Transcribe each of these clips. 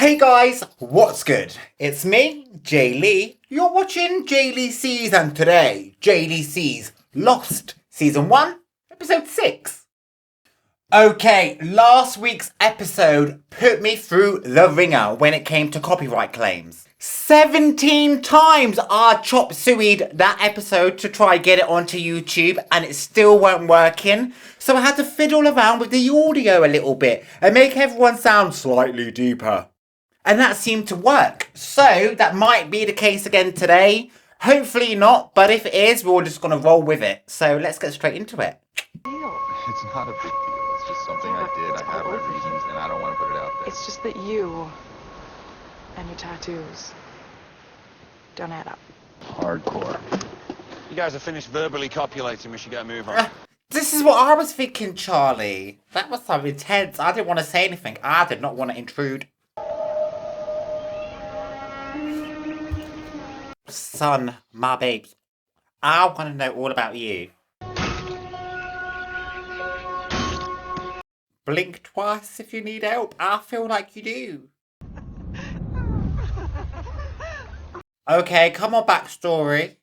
Hey guys, what's good? It's me, J-Lei. You're watching J-Lei Sees, and today, J-Lei Sees Lost, Season 1, Episode 6. Okay, last week's episode put me through the ringer when it came to copyright claims. 17 times I chop sueyed that episode to try get it onto YouTube and it still weren't working. So I had to fiddle around with the audio a little bit and make everyone sound slightly deeper. And that seemed to work. So that might be the case again today. Hopefully not, but if it is, we're just going to roll with it. So let's get straight into it. It's not a big deal. It's just something I did. I have my reasons, and I don't want to put it out there. It's just that you and your tattoos don't add up. Hardcore. You guys are finished verbally copulating. We should get a move on. This is what I was thinking, Charlie. That was so intense. I didn't want to say anything. I did not want to intrude. Son, my babes, I want to know all about you. Blink twice if you need help. I feel like you do. Okay, come on, backstory.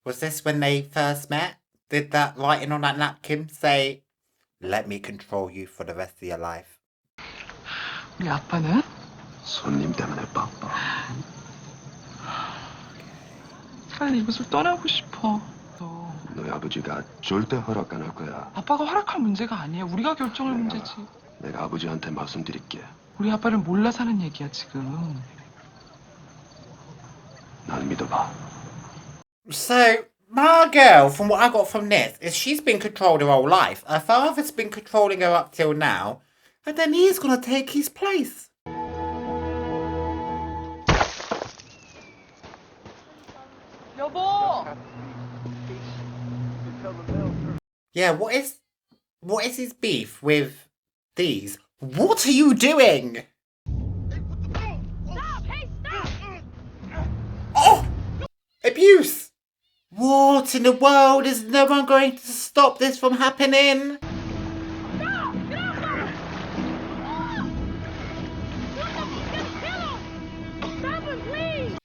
Was this when they first met? Did that writing on that napkin say, "Let me control you for the rest of your life"? 우리 아빠는? 손님 때문에 바빠. 빨리 이곳을 떠나고 싶어. 너희 아버지가 절대 허락 안 할 거야. 아빠가 허락할 문제가 아니야. 우리가 결정할 문제지. 내가 아버지한테 말씀드릴게. 우리 아빠를 몰라서 하는 얘기야 지금. 난 믿어봐. So, my girl, from what I got from this, is she's been controlled her whole life. Her father's been controlling her up till now, and then he's gonna take his place. 여보. Yeah, what is his beef with these? What are you doing? Oh! Abuse! What in the world? Is no one going to stop this from happening?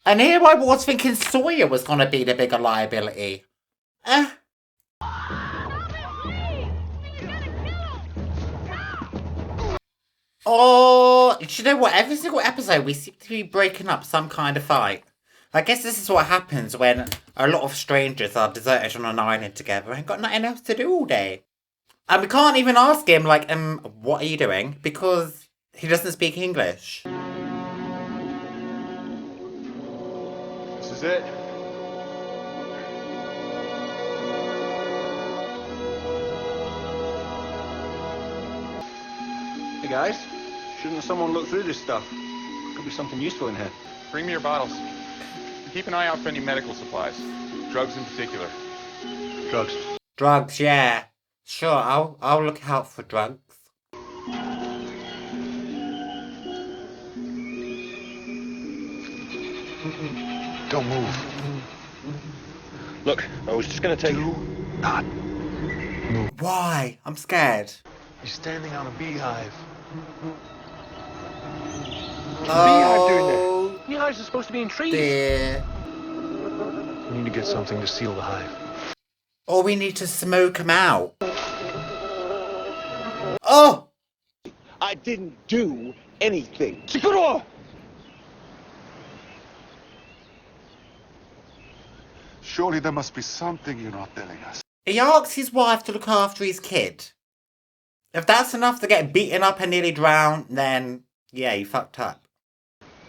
And here I was thinking Sawyer was going to be the bigger liability. Oh, do you know what? Every single episode we seem to be breaking up some kind of fight. I guess this is what happens when a lot of strangers are deserted on an island together and got nothing else to do all day. And we can't even ask him, like, what are you doing? Because he doesn't speak English. This is it. Hey guys, shouldn't someone look through this stuff? Could be something useful in here. Bring me your bottles. Keep an eye out for any medical supplies. Drugs in particular. Drugs. Drugs, yeah. Sure, I'll look out for drugs. Don't move. Look, I was just gonna take you. not. Why? I'm scared. He's standing on a beehive. Oh, Beehives are supposed to be in trees. dear. We need to get something to seal the hive. Or we need to smoke him out. Oh! I didn't do anything. 시끄러워! Surely there must be something you're not telling us. He asks his wife to look after his kid. If that's enough to get beaten up and nearly drowned, then yeah, you fucked up.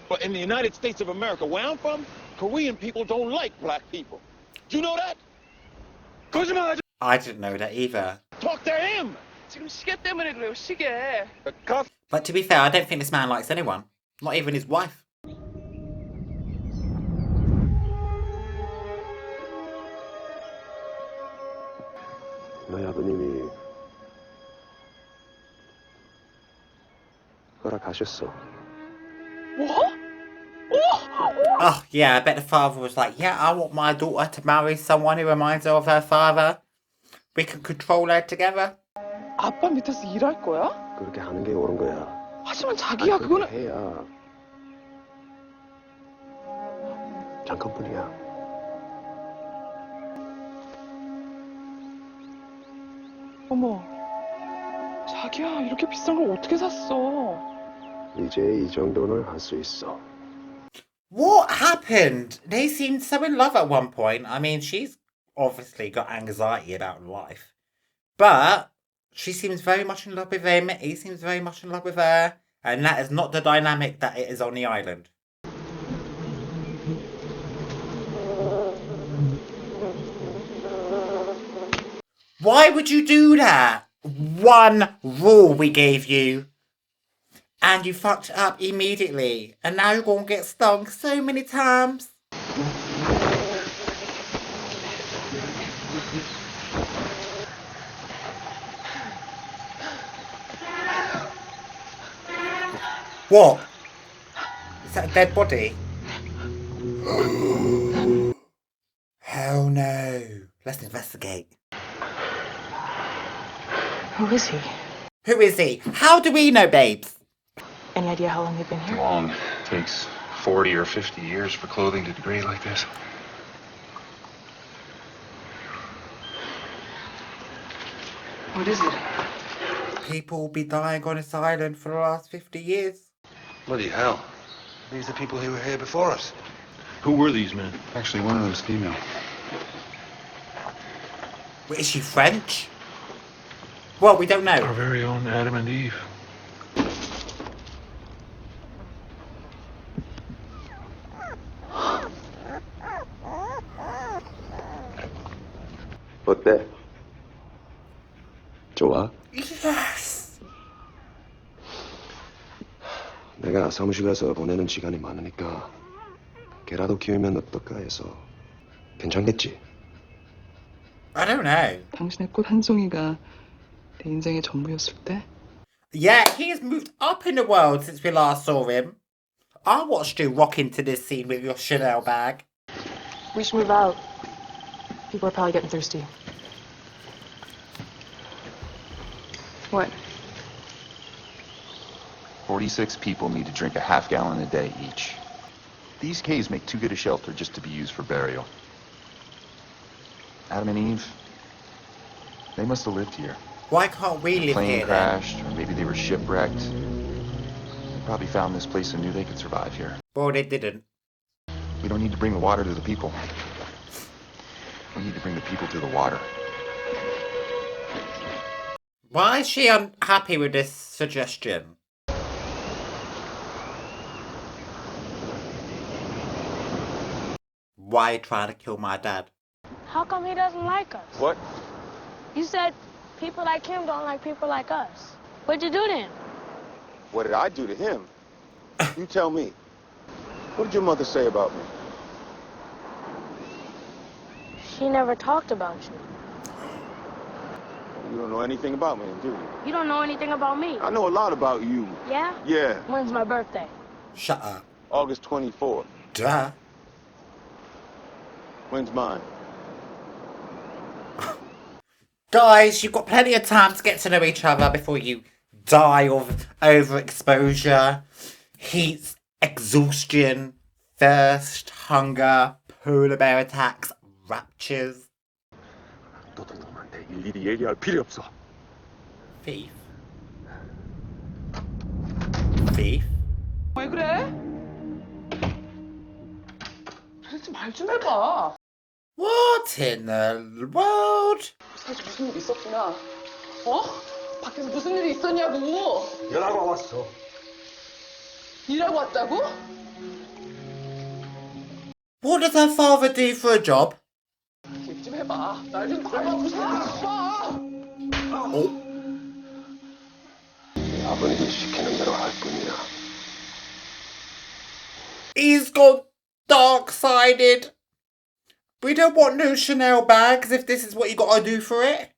But in the United States of America, where I'm from, Korean people don't like black people. Do you know that? I didn't know that either. Talk to him. 지금 시계 때문에 그래요. 시계. The cuff. But to be fair, I don't think this man likes anyone. Not even his wife. 너희 아버님이 허락하셨어. 뭐? Oh, yeah, I bet the father was like, yeah, I want my daughter to marry someone who reminds her of her father. We can control her together. 아빠 밑에서 일할 거야? 그렇게 하는 게 옳은 거야. 하지만 자기야, 그거는... 해야. 잠깐뿐이야. 어머, 자기야, 이렇게 비싼 걸 어떻게 샀어? 이제 이 정도는 할 수 있어. What happened? They seemed so in love at one point. I mean, she's obviously got anxiety about life. But she seems very much in love with him. He seems very much in love with her. And that is not the dynamic that it is on the island. Why would you do that? One rule we gave you. And you fucked it up immediately. And now you're going to get stung so many times. What? Is that a dead body? Hell no. Let's investigate. Who is he? Who is he? How do we know, babes? Any idea how long they've been here? Long. Takes 40 or 50 years for clothing to degrade like this. What is it? People will be dying on this island for the last 50 years. Bloody hell. These are people who were here before us. Who were these men? Actually, one of them's female. Wait, is she French? Well, we don't know. Our very own Adam and Eve. 어때? 좋아? Yes! 내가 사무실 가서 보내는 시간이 많으니까 걔라도 키우면 어떨까 해서 괜찮겠지? I don't know. 당신의 꽃 한 송이가 내 인생의 전부였을 때? Yeah, he has moved up in the world since we last saw him. I watched you rock into this scene with your Chanel bag. We should move out. People are probably getting thirsty. What? 46 people need to drink a half gallon a day each. These caves make too good a shelter just to be used for burial. Adam and Eve, they must have lived here. Why can't we live Plane here then? crashed, or maybe they were shipwrecked. They probably found this place and knew they could survive here. Well, they didn't. We don't need to bring the water to the people. We need to bring the people to the water. Why is she unhappy with this suggestion? Why try to kill my dad? How come he doesn't like us? What? You said people like him don't like people like us. What'd you do then? What did I do to him? You tell me. What did your mother say about me? She never talked about you. You don't know anything about me, do you? You don't know anything about me. I know a lot about you. Yeah? Yeah. When's my birthday? Shut up. August 24th. Duh. When's mine? Guys, you've got plenty of time to get to know each other before you die of overexposure, heat, exhaustion, thirst, hunger, polar bear attacks, raptures. 너도 놈한테 일일이 얘기할 필요 없어. Thief. Thief? 왜 그래? 도대체 말 좀 해봐. What in the world? 사실 무슨 일 있었구나. 어? 밖에서 무슨 일이 있었냐고. 연락이 왔어. 일하고 왔다고? What does her father do for a job? 얘기 좀 해봐. 날 좀 봐봐. 무슨 일 있어? Oh, 아버님이 시키는 대로 할 뿐이야. he's gone dark-sided. We don't want no Chanel bags if this is what you gotta do for it.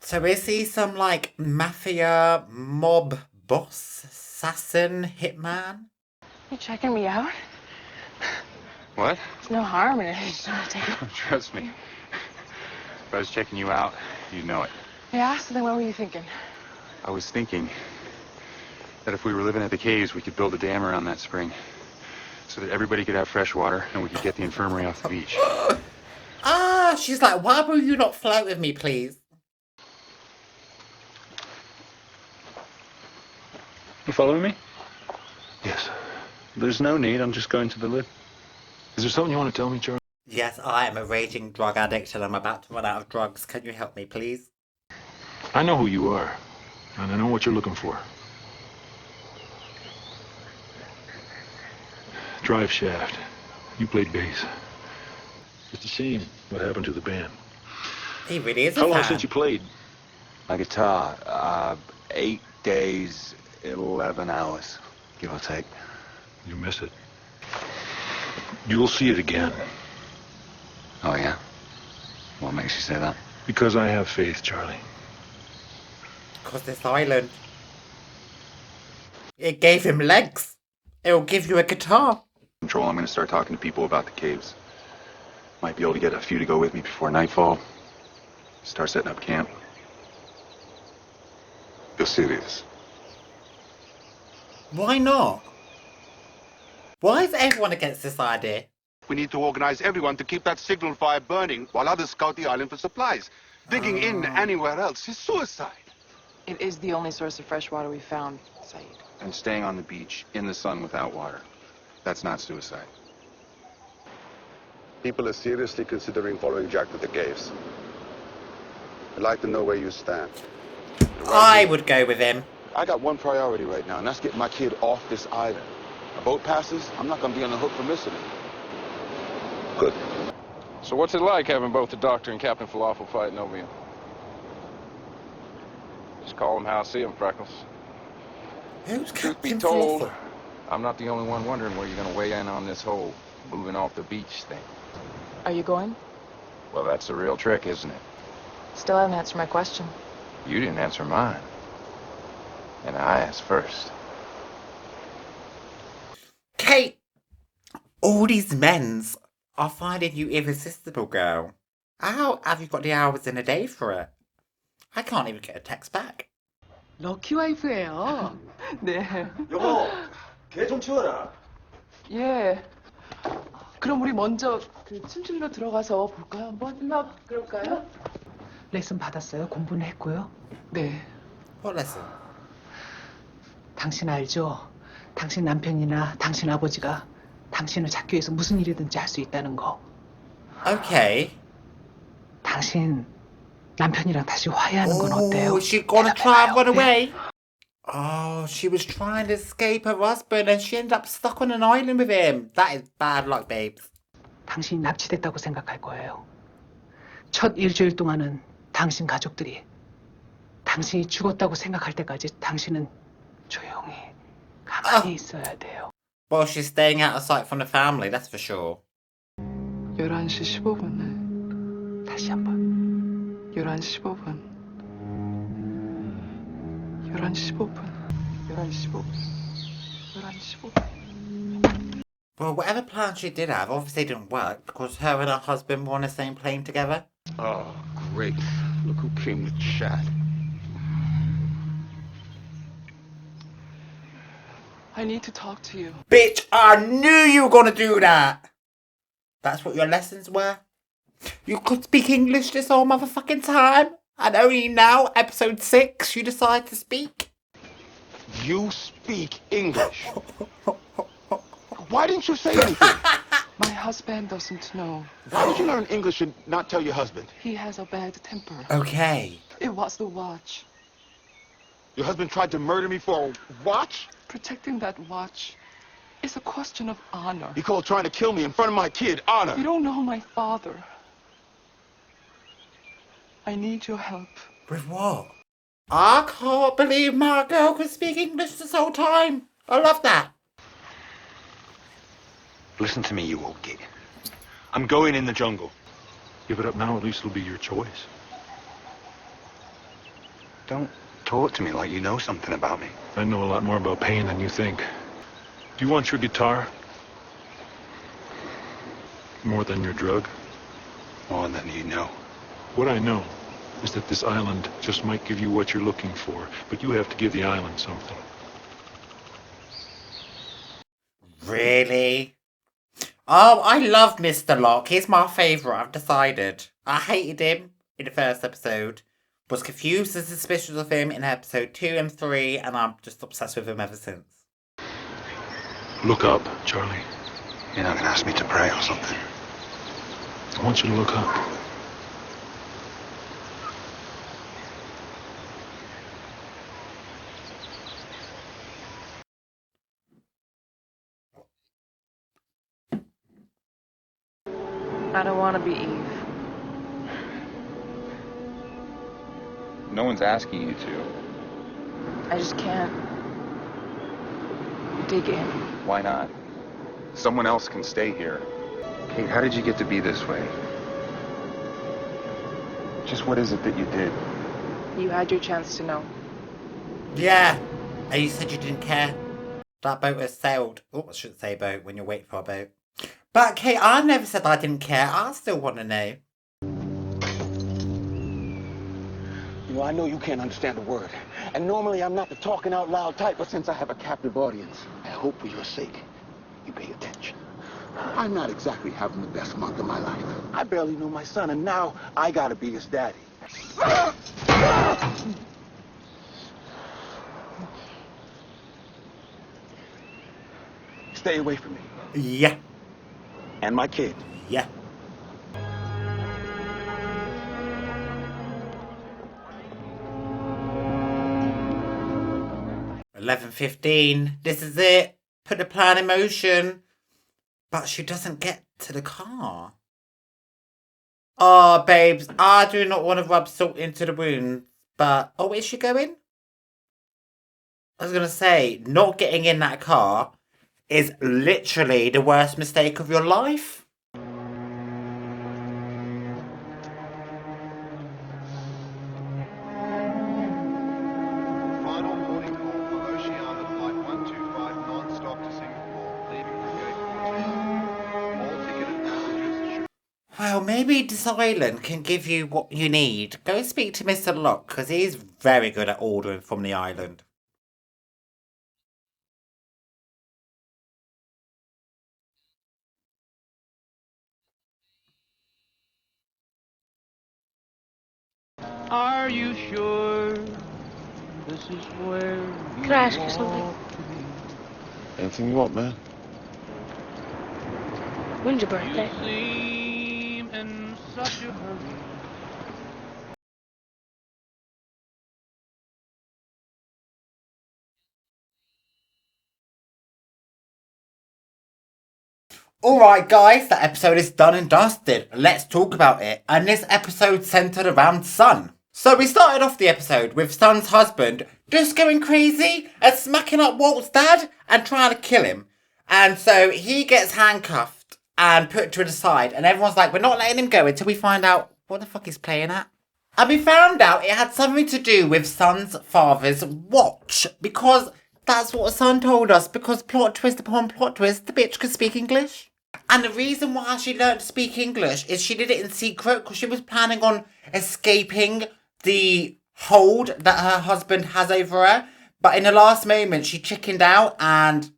So is he some, like, mafia, mob boss, assassin, hitman? You checking me out? What? There's no harm in it. I just want to take it. Trust me. If I was checking you out, you'd know it. Yeah, so then what were you thinking? I was thinking that if we were living at the caves, we could build a dam around that spring so that everybody could have fresh water and we could get the infirmary off the beach. She's like, why will you not flirt with me, please? You following me? Yes. There's no need. I'm just going to the lid. Is there something you want to tell me, Jarrah? Yes, I am a raging drug addict and I'm about to run out of drugs. Can you help me, please? I know who you are, and I know what you're looking for. Drive shaft. You played bass. It's a shame what happened to the band. He really is a How long fan. since you played? My guitar, 8 days, 11 hours, give or take. You miss it. You'll see it again. Oh, yeah? What makes you say that? Because I have faith, Charlie. Because this island. It gave him legs. It'll give you a guitar. Control, I'm going to start talking to people about the caves. Might be able to get a few to go with me before nightfall. Start setting up camp. You're serious? Why not? Why is everyone against this idea? We need to organize everyone to keep that signal fire burning while others scout the island for supplies. Digging in anywhere else is suicide. It is the only source of fresh water we found, Sayid. And staying on the beach, in the sun without water. That's not suicide. People are seriously considering following Jack to the caves. I'd like to know where you stand. I would go with him. I got one priority right now, and that's getting my kid off this island. A boat passes, I'm not gonna be on the hook for missing it. Good. So what's it like having both the doctor and Captain Falafel fighting over you? Just call them how I see them, Freckles. Who's Truth be Captain told, Falafel? I'm not the only one wondering where you're going to weigh in on this whole moving off the beach thing. Are you going? Well, that's the real trick, isn't it? Still haven't answered my question. You didn't answer mine. And I asked first. Kate! All these men's are finding you irresistible, girl. How have you got the hours in a day for it? I can't even get a text back. 럭키 와이프예요. 네. 여보, 개 좀 치워라. 예. 그럼 우리 먼저 그 춤출로 들어가서 볼까요? 한번 음악 그럴까요? 레슨 받았어요? 공부는 했고요. 네. What lesson? 당신 알죠? 당신 남편이나 당신 아버지가 당신을 잡기 위해서 무슨 일이든지 할 수 있다는 거. Okay. 당신 남편이랑 다시 화해하는 건 어때요? Oh, she gonna try and run away. Oh, she was trying to escape her husband and she ended up stuck on an island with him. That is bad luck, babes. 당신이 납치됐다고 생각할 거예요. 첫 일주일 동안은 당신 가족들이 당신이 죽었다고 생각할 때까지 당신은 조용히 가만히 있어야 돼요. Well, she's staying out of sight from the family, that's for sure. 11시 15분에 다시 한번. 11시 15분. 11시 15분. 11시 15분. 11시 15분. Well, whatever plan she did have obviously didn't work because her and her husband were on the same plane together. Oh, great. Look who came with chat. I need to talk to you. Bitch, I knew you were gonna do that! That's what your lessons were? You could speak English this whole motherfucking time, and only now, episode 6, you decide to speak? You speak English. Why didn't you say anything? My husband doesn't know. Why did you learn English and not tell your husband? He has a bad temper. Okay. It was the watch. Your husband tried to murder me for a watch? Protecting that watch is a question of honor. He called trying to kill me in front of my kid honor. You don't know my father. I need your help. With what? I can't believe my girl could speak English this whole time. I love that. Listen to me, you old git. I'm going in the jungle. Give it up now, at least it'll be your choice. Don't talk to me like you know something about me. I know a lot more about pain than you think. Do you want your guitar? More than your drug? More than you know. What I know is that this island just might give you what you're looking for, but you have to give the island something. Really? Oh, I love Mr. Locke. He's my favourite, I've decided. I hated him in the first episode, was confused and suspicious of him in episode 2 and 3, and I'm just obsessed with him ever since. Look up, Charlie. You're not gonna ask me to pray or something. I want you to look up. I don't want to be Eve. No one's asking you to. I just can't dig in. Why not? Someone else can stay here. Kate, how did you get to be this way? Just what is it that you did? You had your chance to know. Yeah, and you said you didn't care. That boat has sailed. Oh, I shouldn't say boat when you're waiting for a boat. But Kate, I never said I didn't care. I still want to know. You know, I know you can't understand a word. And normally I'm not the talking out loud type, but since I have a captive audience, I hope for your sake you pay attention. I'm not exactly having the best month of my life. I barely know my son, and now I gotta be his daddy. Stay away from me. Yeah. And my kid. Yeah. $11:15. This is it. Put the plan in motion. But she doesn't get to the car. Oh, babes, I do not want to rub salt into the wound. But, oh, is she going? I was going to say, not getting in that car is literally the worst mistake of your life. Final warning call for Oceania Flight 125 non-stop to Singapore, leaving from gate 14. All ticketed passengers should... Well, maybe this island can give you what you need. Go speak to Mr. Locke, because he's very good at ordering from the island. Are you sure this is where you Could I ask you something? want to be? Anything you want, man? When's your You birthday? seem in such a hurry. Alright guys, that episode is done and dusted. Let's talk about it. And this episode centred around Sun. So we started off the episode with Sun's husband just going crazy and smacking up Walt's dad and trying to kill him. And so he gets handcuffed and put to the side, and everyone's like, we're not letting him go until we find out what the fuck he's playing at. And we found out it had something to do with Sun's father's watch, because that's what Sun told us, because plot twist upon plot twist, the bitch could speak English. And the reason why she learned to speak English is she did it in secret because she was planning on escaping the hold that her husband has over her. But in the last moment, she chickened out and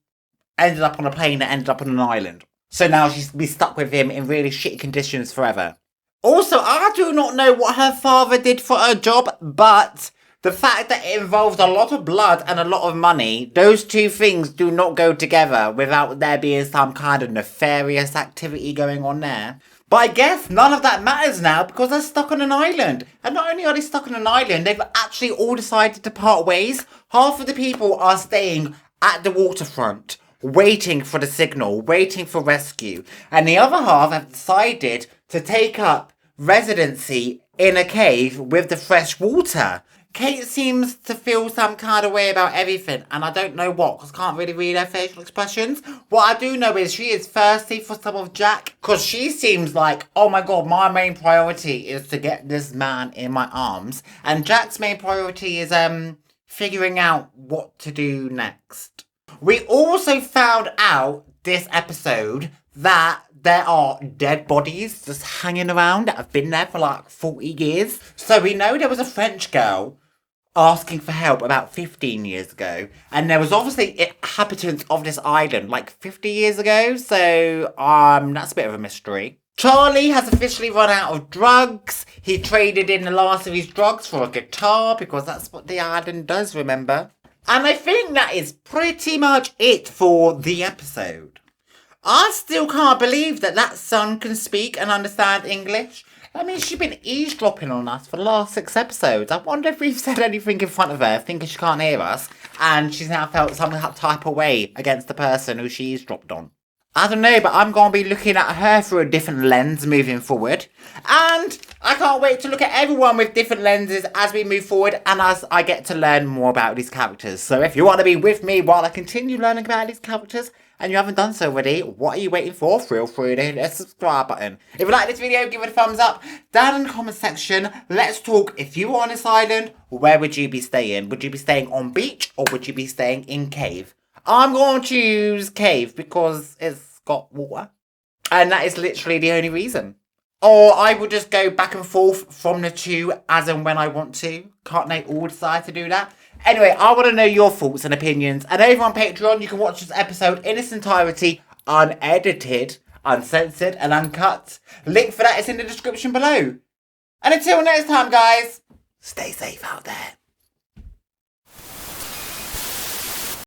ended up on a plane that ended up on an island. So now she's be stuck with him in really shitty conditions forever. Also, I do not know what her father did for her job, but the fact that it involved a lot of blood and a lot of money, those two things do not go together without there being some kind of nefarious activity going on there. But I guess none of that matters now because they're stuck on an island. And not only are they stuck on an island, they've actually all decided to part ways. Half of the people are staying at the waterfront, waiting for the signal, waiting for rescue. And the other half have decided to take up residency in a cave with the fresh water. Kate seems to feel some kind of way about everything, and I don't know what, because I can't really read her facial expressions. What I do know is she is thirsty for some of Jack, because she seems like, oh my god, my main priority is to get this man in my arms, and Jack's main priority is figuring out what to do next. We also found out this episode that there are dead bodies just hanging around that have been there for like 40 years. So we know there was a French girl asking for help about 15 years ago. And there was obviously inhabitants of this island like 50 years ago. So that's a bit of a mystery. Charlie has officially run out of drugs. He traded in the last of his drugs for a guitar because that's what the island does, remember? And I think that is pretty much it for the episode. I still can't believe that son can speak and understand English. I mean, she's been eavesdropping on us for the last 6 episodes. I wonder if we've said anything in front of her, thinking she can't hear us, and she's now felt some type of way against the person who she eavesdropped on. I don't know, but I'm going to be looking at her through a different lens moving forward. And I can't wait to look at everyone with different lenses as we move forward and as I get to learn more about these characters. So if you want to be with me while I continue learning about these characters, and you haven't done so already, what are you waiting for? Feel free to hit the subscribe button. If you like this video, give it a thumbs up. Down in the comment section, let's talk. If you were on this island, where would you be staying? Would you be staying on beach or would you be staying in cave? I'm going to choose cave because it's got water. And that is literally the only reason. Or I will just go back and forth from the two as and when I want to. Can't they all decide to do that? Anyway, I want to know your thoughts and opinions. And over on Patreon, you can watch this episode in its entirety, unedited, uncensored, and uncut. Link for that is in the description below. And until next time, guys, stay safe out there.